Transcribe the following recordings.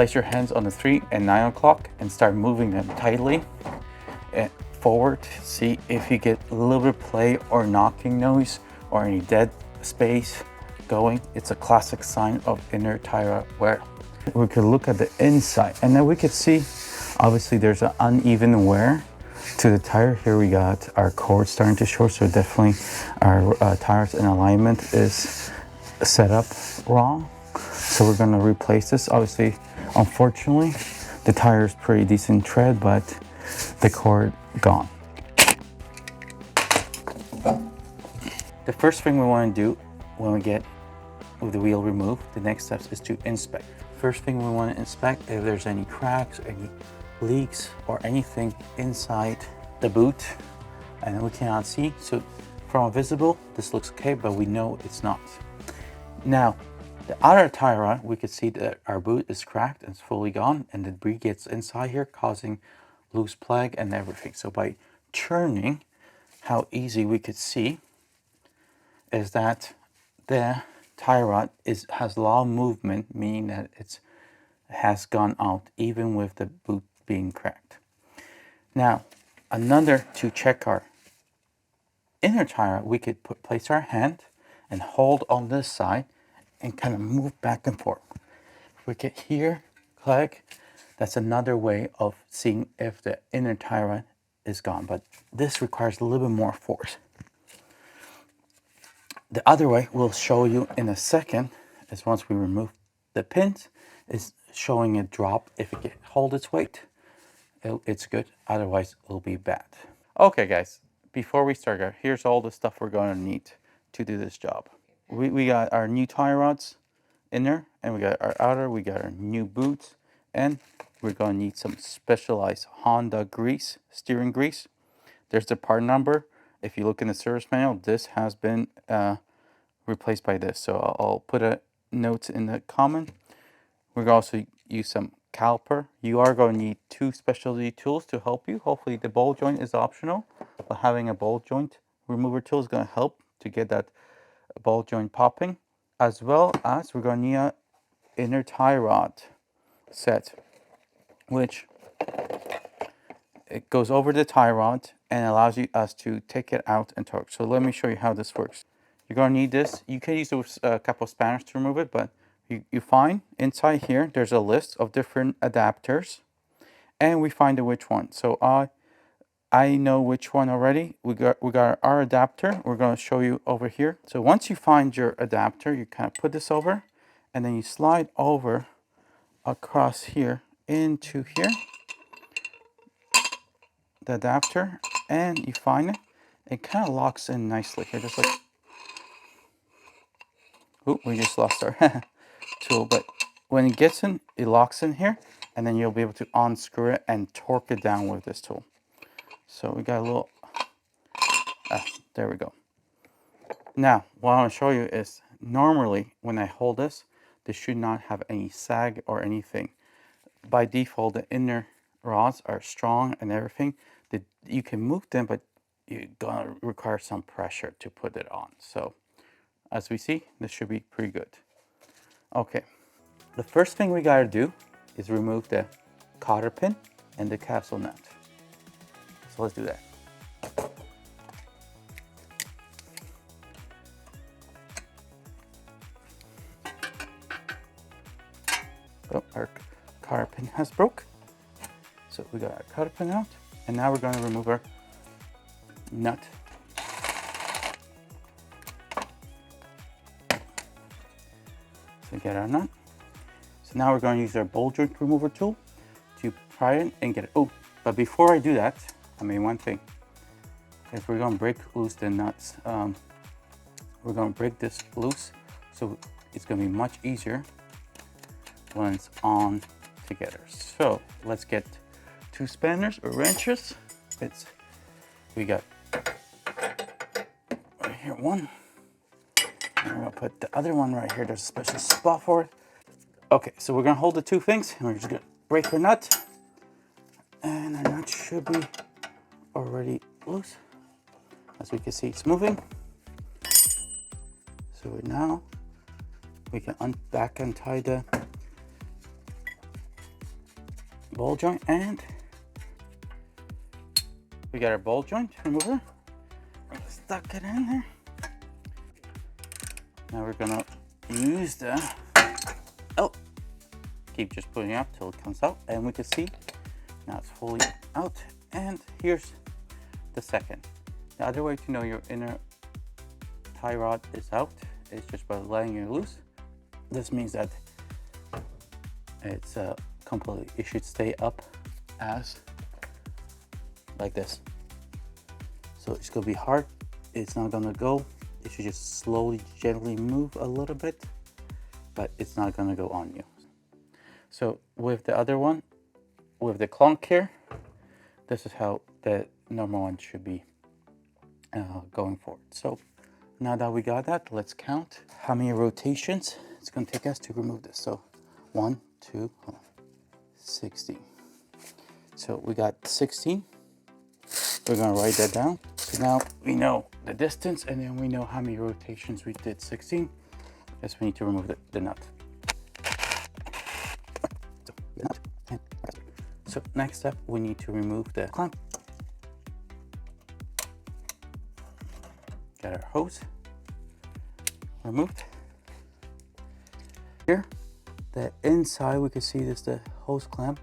Place your hands on the 3 and 9 o'clock and start moving them tightly and forward. See if you get a little bit of play or knocking noise or any dead space going. It's a classic sign of inner tire wear. We could look at the inside and then we could see obviously there's an uneven wear to the tire. Here we got our cord starting to show, so definitely our tires in alignment is set up wrong. So we're going to replace this. Obviously, unfortunately, the tire is pretty decent tread, but the cord gone. The first thing we want to do when we get with the wheel removed, the next step is to inspect. First thing we want to inspect if there's any cracks, any leaks or anything inside the boot, and we cannot see. So from visible, this looks okay, but we know it's not. Now, the outer tire rod, we could see that our boot is cracked and it's fully gone, and the debris gets inside here, causing loose plug and everything. So by turning, how easy we could see is that the tire rod has a lot of movement, meaning that it has gone out even with the boot being cracked. Now, to check our inner tire, we could place our hand and hold on this side and kind of move back and forth. If we get here, click, that's another way of seeing if the inner tire is gone, but this requires a little bit more force. The other way we'll show you in a second is once we remove the pins, is showing it drop. If it can hold its weight, it's good, otherwise it'll be bad. Okay guys, before we start, here's all the stuff we're going to need to do this job. We got our new tire rods in there, and we got our outer, we got our new boots, and we're going to need some specialized Honda grease, steering grease. There's the part number. If you look in the service manual, this has been replaced by this, so I'll put a note in the comment. We're going to also use some caliper. You are going to need 2 specialty tools to help you. Hopefully the ball joint is optional, but having a ball joint remover tool is going to help to get that ball joint popping, as well as we're going to need an inner tie rod set, which it goes over the tie rod and allows us to take it out and torque. So let me show you how this works. You're going to need this. You can use a couple of spanners to remove it, but you find inside here, there's a list of different adapters, and we find which one. So I know which one already. We got our adapter. We're going to show you over here. So once you find your adapter, you kind of put this over, and then you slide over across here into here, the adapter, and you find it. It kind of locks in nicely here, just like. Oh, we just lost our tool, but when it gets in, it locks in here, and then you'll be able to unscrew it and torque it down with this tool. So we got a little, there we go. Now, what I want to show you is normally when I hold this should not have any sag or anything. By default, the inner rods are strong and everything. You can move them, but you're gonna require some pressure to put it on. So as we see, this should be pretty good. Okay, the first thing we gotta do is remove the cotter pin and the capsule nut. So let's do that. Oh, our cotter pin has broke. So we got our cotter pin out, and now we're going to remove our nut. So get our nut. So now we're going to use our ball joint remover tool to pry it and get it. Oh, but before I do that, I mean one thing. If we're going to break loose the nuts, we're going to break this loose, so it's going to be much easier when it's on together. So let's get 2 spanners or wrenches. We got right here one, and we're gonna put the other one right here. There's a special spot for it. Okay, so we're gonna hold the 2 things, and we're just gonna break our nut, and our nut should be already loose. As we can see, it's moving. So now we can back untie the ball joint, and we got our ball joint remover. Stuck it in there. Now we're gonna use the, oh, keep just putting it up till it comes out, and we can see now it's fully out. And here's the second. The other way to know your inner tie rod is out is just by letting it loose. This means that it's completely, it should stay up as like this. So it's gonna be hard, it's not gonna go. It should just slowly, gently move a little bit, but it's not gonna go on you. So with the other one, with the clunk here, this is how the normal one should be going forward. So now that we got that, let's count how many rotations it's gonna take us to remove this. So 1, 2, 16. So we got 16. We're gonna write that down. So now we know the distance, and then we know how many rotations we did. 16. Yes, we need to remove the nut. So next step, we need to remove the clamp. Got our hose removed. Here, the inside, we can see this, the hose clamp.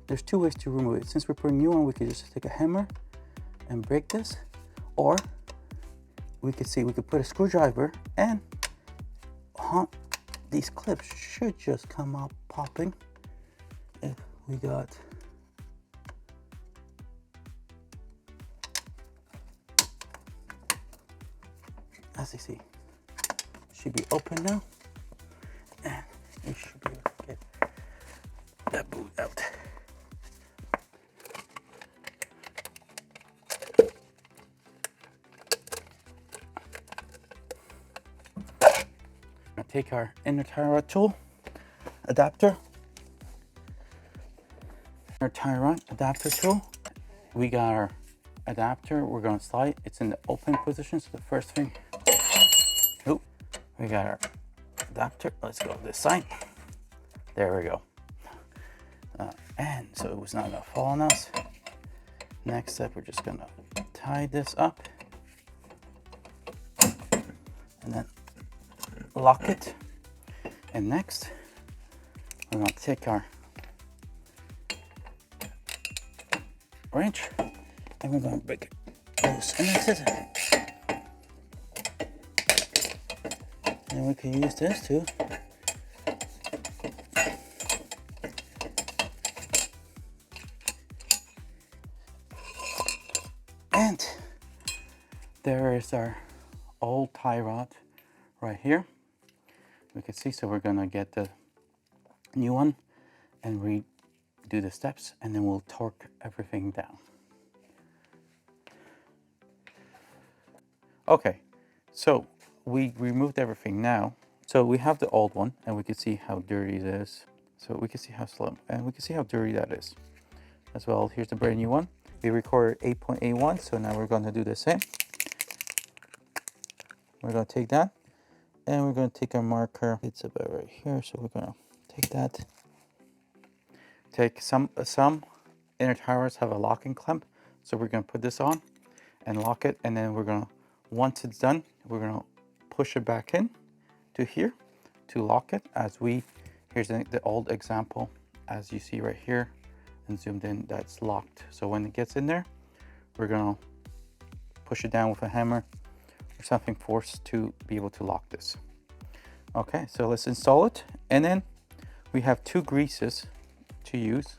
There's two ways to remove it. Since we're putting new one, we could just take a hammer and break this, or we could see we could put a screwdriver, and these clips should just come out popping if we got as you see, it should be open now, and you should be able to get that boot out. Now take our inner tie rod tool, adapter, inner tie rod adapter tool. We got our adapter, we're going to slide. It's in the open position, so the first thing, we got our adapter. Let's go this side. There we go. And so it was not going to fall on us. Next step, we're just going to tie this up and then lock it. And next, we're going to take our wrench and we're going to break it loose, and that's it. And we can use this too. And there is our old tie rod right here. We can see, so we're gonna get the new one and redo the steps, and then we'll torque everything down. Okay, so we removed everything now. So we have the old one, and we can see how dirty it is. So we can see how slim, and we can see how dirty that is as well. Here's the brand new one. We recorded 8.81, so now we're going to do the same. We're going to take that, and we're going to take our marker. It's about right here, so we're going to take that. Take some inner tie rods have a locking clamp, so we're going to put this on and lock it, and then we're going to, once it's done, we're going to push it back in to here to lock it. As we, here's the old example, as you see right here and zoomed in, that's locked. So when it gets in there, we're going to push it down with a hammer or something, forced to be able to lock this. Okay, so let's install it. And then we have two greases to use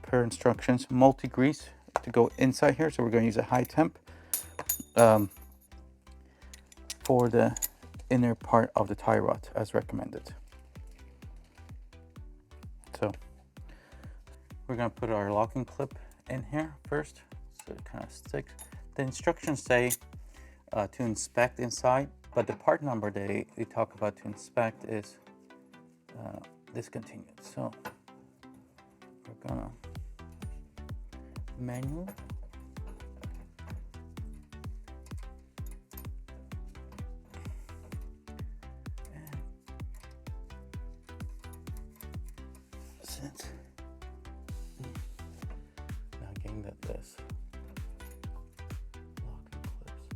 per instructions. Multi-grease to go inside here, so we're going to use a high temp for the inner part of the tie rod as recommended. So we're going to put our locking clip in here first, so it kind of sticks. The instructions say to inspect inside, but the part number they talk about to inspect is discontinued. So we're gonna manual. And since this. Locking clips.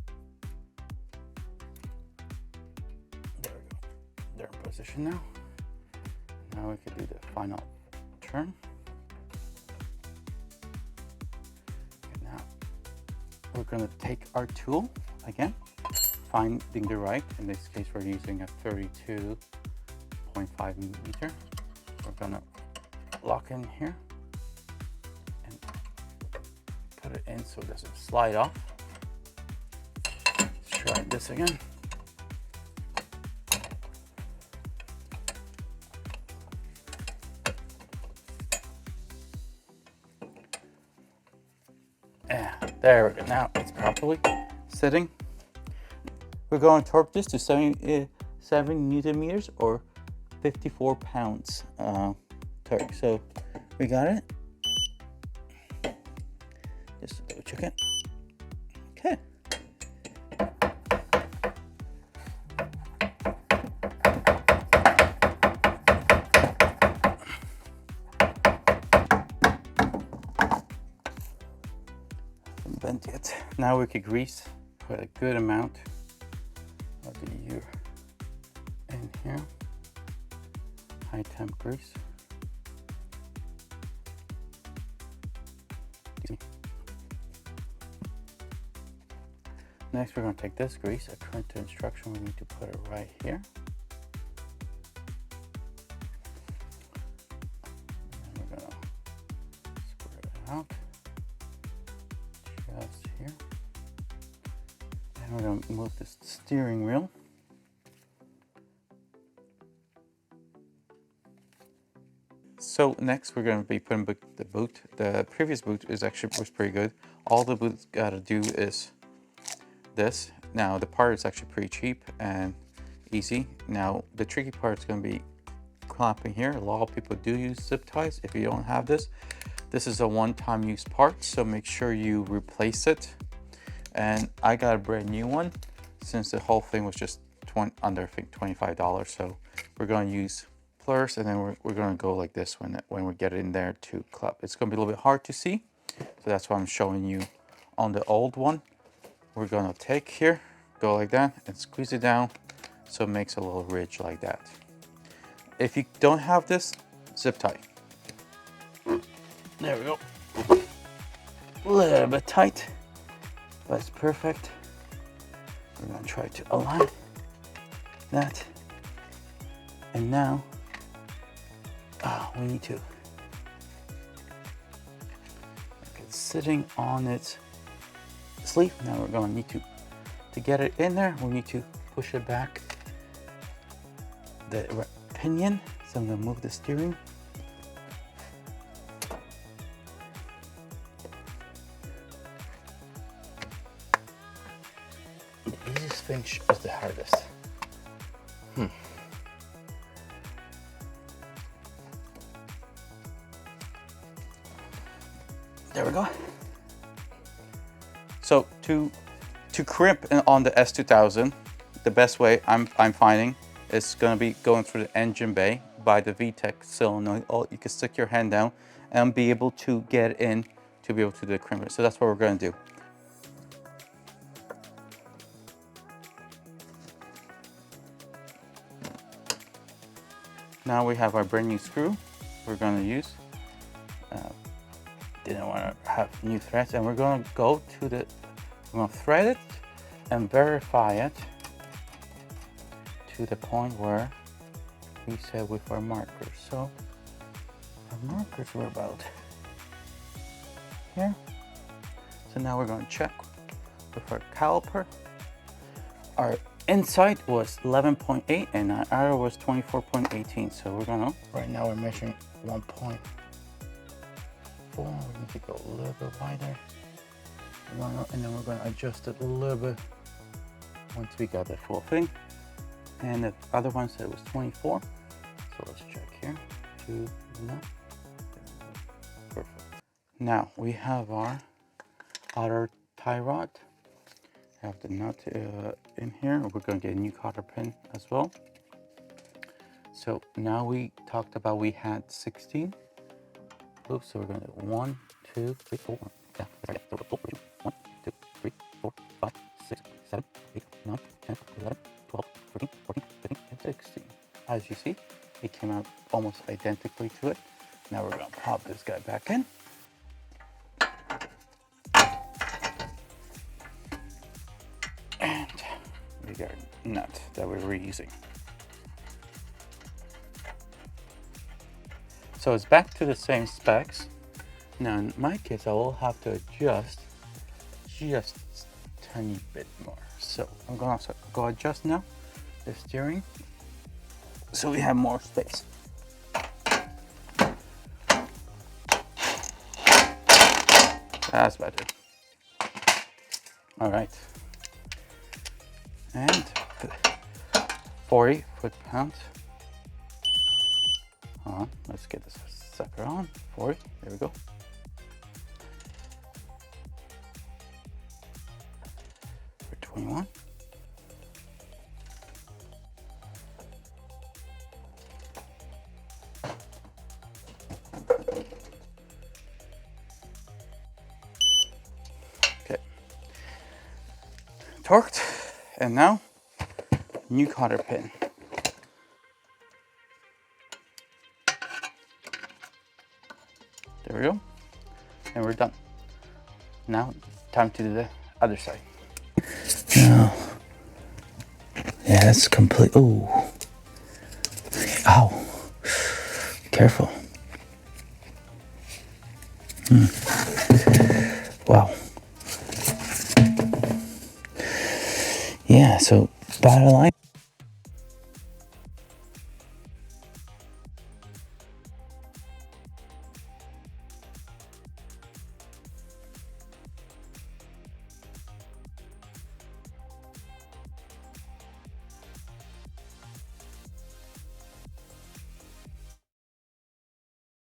There we go. They're in position now. Now we can do the final turn. Okay, now we're going to take our tool again, finding the right. In this case, we're using a 32.5 millimeter. We're going to lock in here and put it in so it doesn't slide off. Let's try this again. There we go. Now it's properly sitting. We're going to torque this to 7 Newton meters or 54 pounds torque. So we got it. Just double check it. Okay. Bent yet. Now we could grease, put a good amount of the U in here. High temp grease. Next, we're going to take this grease, according to instruction, we need to put it right here. And we're going to square it out. Just here. And we're going to move this steering wheel. So next we're going to be putting the boot. The previous boot was pretty good. All the boot's got to do is this. Now the part is actually pretty cheap and easy. Now the tricky part is going to be clamping here. A lot of people do use zip ties. If you don't have this, this is a one-time use part, so make sure you replace it. And I got a brand new one since the whole thing was just under, I think, $25. So we're going to use pliers, and then we're going to go like this when we get it in there to clip. It's going to be a little bit hard to see, so that's why I'm showing you on the old one. We're going to take here, go like that, and squeeze it down so it makes a little ridge like that. If you don't have this, zip tie. There we go. A little bit tight, but it's perfect. We're going to try to align that. And now, we need to make it sitting on its sleeve. Now we're going to need to get it in there, we need to push it back the pinion. So I'm going to move the steering. The easiest thing is the hardest. There we go. So to crimp on the S2000, the best way I'm finding is going to be going through the engine bay by the VTEC solenoid. You can stick your hand down and be able to get in to be able to do the crimp. So that's what we're going to do. Now we have our brand new screw we're going to use. Didn't want to have new threads, and we're going to go to the, we're going to thread it and verify it to the point where we said with our markers. So our markers were about here. So now we're going to check with our caliper. Our inside was 11.8 and our outer was 24.18. So we're going to, right now we're measuring 1.4. We need to go a little bit wider. And then we're going to adjust it a little bit once we got the full thing. And the other one said it was 24. So let's check here. Perfect. Now we have our outer tie rod. Have the nut in here. We're going to get a new cotter pin as well. So now we talked about we had 16 loops, so we're going to do 1, 2, 3, 4, Yeah, that's right. So 1, 2, 3, 4, 5, 6, 7, 8, 9, 10, 11, 12, 13, 14, 15, and 16. As you see, it came out almost identically to it. Now we're gonna pop this guy back in. And we got a nut that we're reusing. So it's back to the same specs. Now in my case, I will have to adjust just a tiny bit more. So I'm gonna go adjust now the steering so we have more space. That's better. All right. And 40 foot-pounds. Hold on, let's get this sucker on. 40, there we go. For 21. Okay. Torqued, and now new cotter pin. There we go, and we're done. Now, time to do the other side. Now, yeah, that's complete. Ooh, ow! Careful. Wow. Yeah. So bottom line.